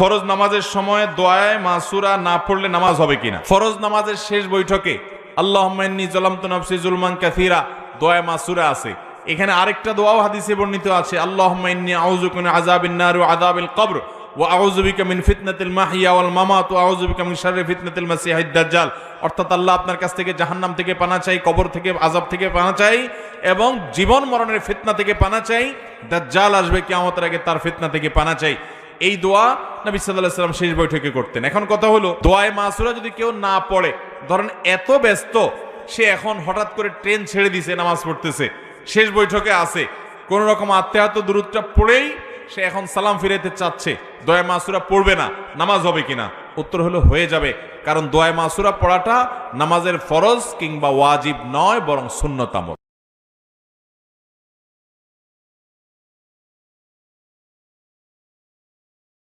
ফরজ নামাজের সময় দোয়ায়ে মাসুরা না পড়লে নামাজ হবে কিনা? ফরজ নামাজের শেষ বৈঠকে আল্লাহুম্মা ইন্নী যালামতু নাফসি যুলমান কাসীরা দোয়ায়ে মাসুরা আছে। এখানে আরেকটা দোয়াও হাদিসে বর্ণিত আছে, আল্লাহুম্মা ইন্নী আউযু বিকা মিন আযাবিন নার ওয়া আযাবিল কবর ওয়া আউযু বিকা মিন ফিতনাতিল মাহইয়া ওয়াল মামাত ওয়া আউযু বিকা মিন শাররি ফিতনাতিল মাসিহিদ দাজ্জাল। অর্থাৎ আল্লাহ আপনার কাছ থেকে জাহান্নাম থেকে পানা চাই, কবর থেকে আযাব থেকে পানা চাই এবং জীবন মরণের ফিতনা থেকে পানা চাই, দাজ্জাল আসবে কিয়ামতের আগে তার ফিতনা থেকে পানা চাই। এই দোয়া নবী সাল্লাল্লাহু আলাইহি ওয়াসাল্লাম শেষ বৈঠকে করতেন। এখন কথা হলো, দোয়ায়ে মাসুরা যদি কেউ না পড়ে, ধরেন এত ব্যস্ত সে এখন হঠাৎ করে ট্রেন ছেড়ে দিছে, নামাজ পড়তেছে, শেষ বৈঠকে আছে, কোন রকম আত্মেহাত দূরত্বটা পড়েই সে এখন সালাম ফিরাইতে চাচ্ছে, দোয়ায়ে মাসুরা পড়বে না, নামাজ হবে কিনা? উত্তর হলো হয়ে যাবে, কারণ দোয়ায়ে মাসুরা পড়াটা নামাজের ফরজ কিংবা ওয়াজিব নয়, বরং সুন্নত আমল।